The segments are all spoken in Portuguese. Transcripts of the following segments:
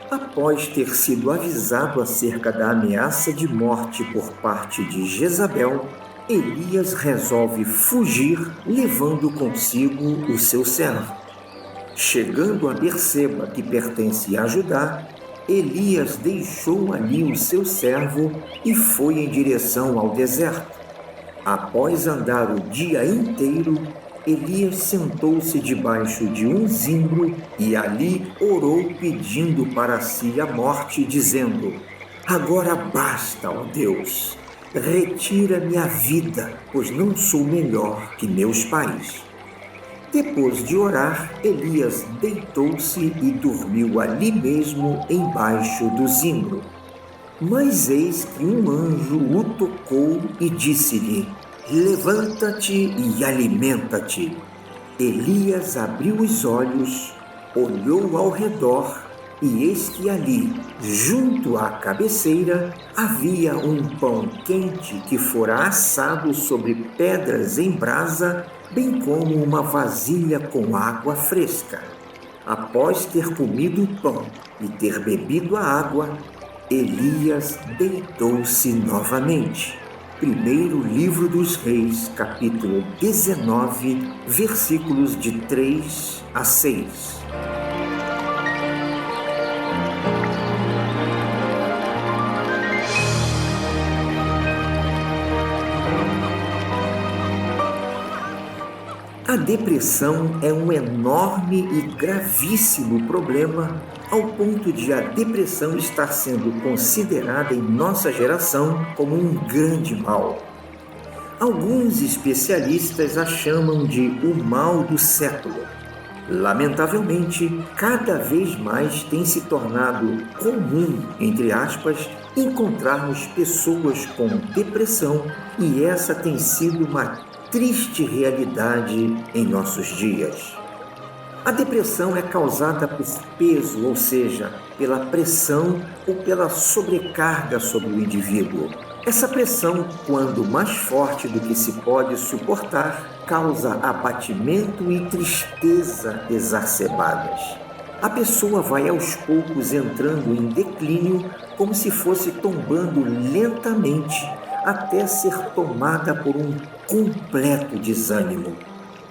Após ter sido avisado acerca da ameaça de morte por parte de Jezabel, Elias resolve fugir, levando consigo o seu servo. Chegando a Berseba, que pertence a Judá, Elias deixou ali o seu servo e foi em direção ao deserto. Após andar o dia inteiro, Elias sentou-se debaixo de um zimbro e ali orou pedindo para si a morte, dizendo: Agora basta, ó Deus, retira-me a vida, pois não sou melhor que meus pais. Depois de orar, Elias deitou-se e dormiu ali mesmo embaixo do zimbro. Mas eis que um anjo o tocou e disse-lhe: Levanta-te e alimenta-te. Elias abriu os olhos, olhou ao redor, e eis que ali, junto à cabeceira, havia um pão quente que fora assado sobre pedras em brasa, bem como uma vasilha com água fresca. Após ter comido o pão e ter bebido a água, Elias deitou-se novamente. Primeiro livro dos Reis, capítulo 19, versículos de 3 a 6. A depressão é um enorme e gravíssimo problema, ao ponto de a depressão estar sendo considerada em nossa geração como um grande mal. Alguns especialistas a chamam de o mal do século. Lamentavelmente, cada vez mais tem se tornado comum, entre aspas, encontrarmos pessoas com depressão, e essa tem sido uma triste realidade em nossos dias. A depressão é causada por peso, ou seja, pela pressão ou pela sobrecarga sobre o indivíduo. Essa pressão, quando mais forte do que se pode suportar, causa abatimento e tristeza exacerbadas. A pessoa vai aos poucos entrando em declínio, como se fosse tombando lentamente, até ser tomada por um completo desânimo.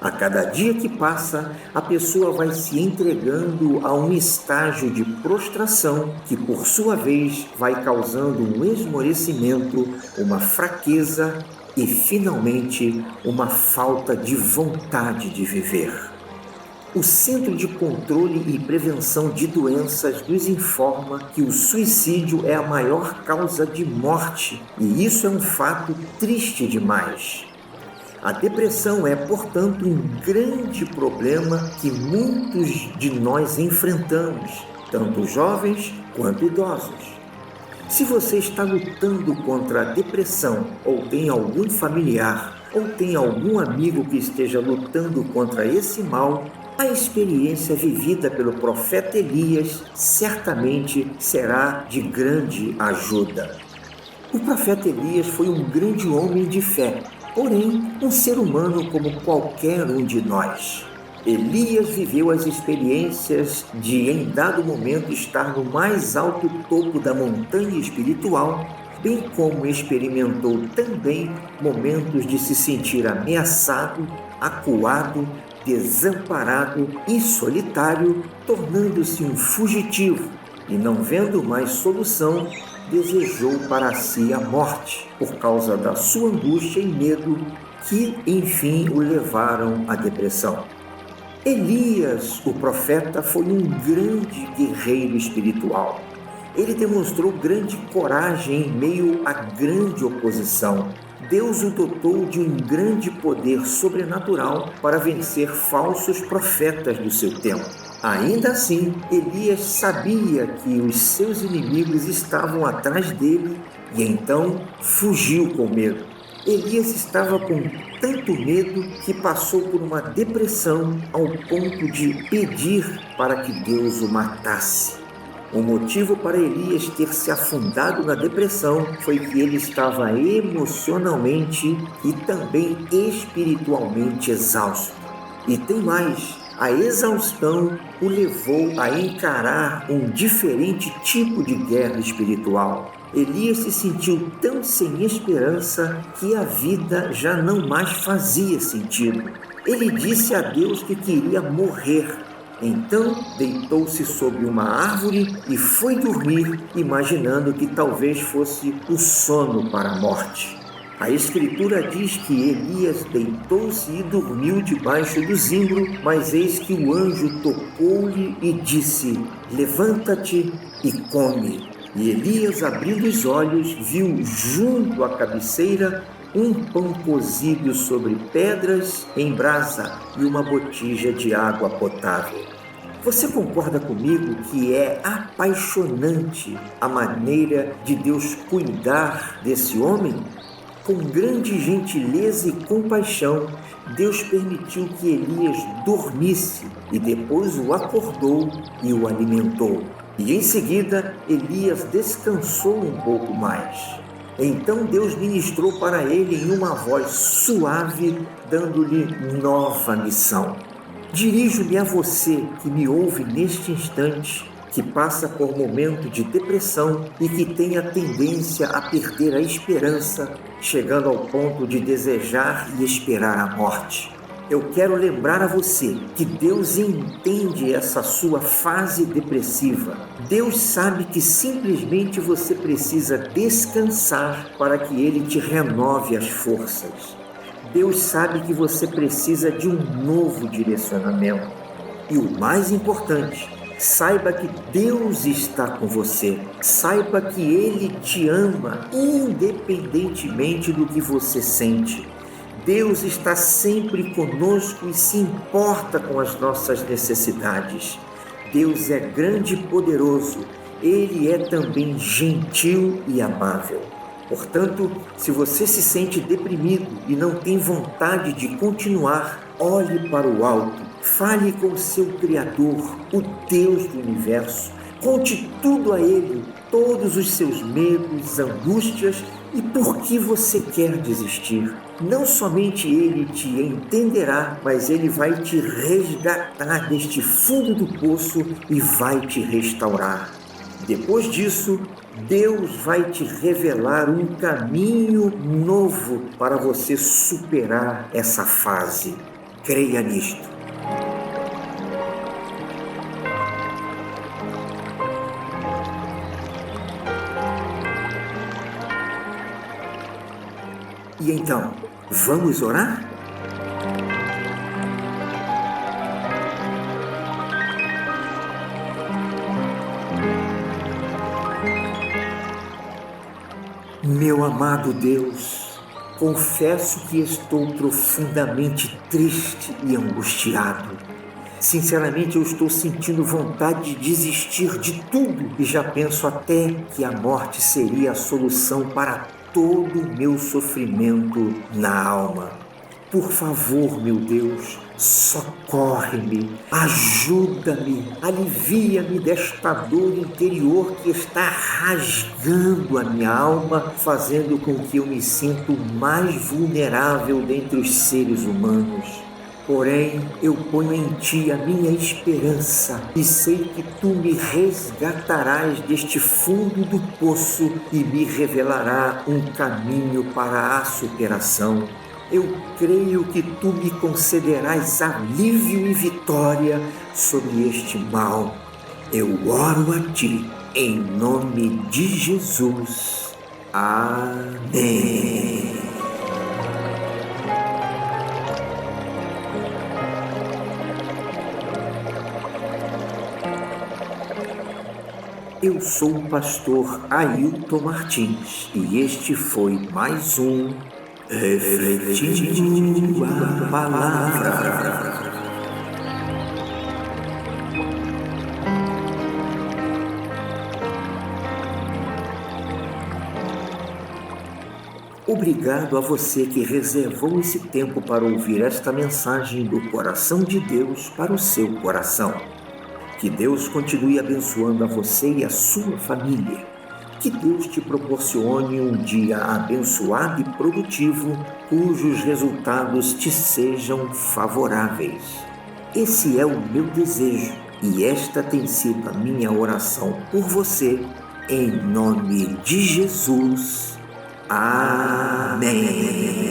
A cada dia que passa, a pessoa vai se entregando a um estágio de prostração que, por sua vez, vai causando um esmorecimento, uma fraqueza e, finalmente, uma falta de vontade de viver. O Centro de Controle e Prevenção de Doenças nos informa que o suicídio é a maior causa de morte, e isso é um fato triste demais. A depressão é, portanto, um grande problema que muitos de nós enfrentamos, tanto jovens quanto idosos. Se você está lutando contra a depressão, ou tem algum familiar, ou tem algum amigo que esteja lutando contra esse mal, a experiência vivida pelo profeta Elias certamente será de grande ajuda. O profeta Elias foi um grande homem de fé, porém um ser humano como qualquer um de nós. Elias viveu as experiências de, em dado momento, estar no mais alto topo da montanha espiritual, bem como experimentou também momentos de se sentir ameaçado, acuado, desamparado e solitário, tornando-se um fugitivo e, não vendo mais solução, desejou para si a morte por causa da sua angústia e medo que, enfim, o levaram à depressão. Elias, o profeta, foi um grande guerreiro espiritual. Ele demonstrou grande coragem em meio à grande oposição. Deus o dotou de um grande poder sobrenatural para vencer falsos profetas do seu tempo. Ainda assim, Elias sabia que os seus inimigos estavam atrás dele e então fugiu com medo. Elias estava com tanto medo que passou por uma depressão ao ponto de pedir para que Deus o matasse. O motivo para Elias ter se afundado na depressão foi que ele estava emocionalmente e também espiritualmente exausto. E tem mais, a exaustão o levou a encarar um diferente tipo de guerra espiritual. Elias se sentiu tão sem esperança que a vida já não mais fazia sentido. Ele disse a Deus que queria morrer. Então deitou-se sob uma árvore e foi dormir, imaginando que talvez fosse o sono para a morte. A Escritura diz que Elias deitou-se e dormiu debaixo do zimbro, mas eis que o anjo tocou-lhe e disse: levanta-te e come. E Elias, abrindo os olhos, viu junto à cabeceira um pão cozido sobre pedras em brasa e uma botija de água potável. Você concorda comigo que é apaixonante a maneira de Deus cuidar desse homem? Com grande gentileza e compaixão, Deus permitiu que Elias dormisse e depois o acordou e o alimentou. E em seguida, Elias descansou um pouco mais. Então Deus ministrou para ele em uma voz suave, dando-lhe nova missão. Dirijo-me a você que me ouve neste instante, que passa por momento de depressão e que tem a tendência a perder a esperança, chegando ao ponto de desejar e esperar a morte. Eu quero lembrar a você que Deus entende essa sua fase depressiva. Deus sabe que simplesmente você precisa descansar para que Ele te renove as forças. Deus sabe que você precisa de um novo direcionamento. E o mais importante, saiba que Deus está com você. Saiba que Ele te ama, independentemente do que você sente. Deus está sempre conosco e se importa com as nossas necessidades. Deus é grande e poderoso. Ele é também gentil e amável. Portanto, se você se sente deprimido e não tem vontade de continuar, olhe para o alto, fale com o seu Criador, o Deus do universo. Conte tudo a Ele, todos os seus medos, angústias e por que você quer desistir. Não somente Ele te entenderá, mas Ele vai te resgatar deste fundo do poço e vai te restaurar. Depois disso, Deus vai te revelar um caminho novo para você superar essa fase. Creia nisto. E então, vamos orar? Meu amado Deus, confesso que estou profundamente triste e angustiado. Sinceramente, eu estou sentindo vontade de desistir de tudo e já penso até que a morte seria a solução para todo o meu sofrimento na alma. Por favor, meu Deus, socorre-me, ajuda-me, alivia-me desta dor interior que está rasgando a minha alma, fazendo com que eu me sinta o mais vulnerável dentre os seres humanos. Porém, eu ponho em Ti a minha esperança e sei que Tu me resgatarás deste fundo do poço e me revelará um caminho para a superação. Eu creio que Tu me concederás alívio e vitória sobre este mal. Eu oro a Ti, em nome de Jesus. Amém. Eu sou o pastor Ailton Martins e este foi mais um Refletindo a Palavra. Obrigado a você que reservou esse tempo para ouvir esta mensagem do coração de Deus para o seu coração. Que Deus continue abençoando a você e a sua família. Que Deus te proporcione um dia abençoado e produtivo, cujos resultados te sejam favoráveis. Esse é o meu desejo e esta tem sido a minha oração por você, em nome de Jesus. Amém.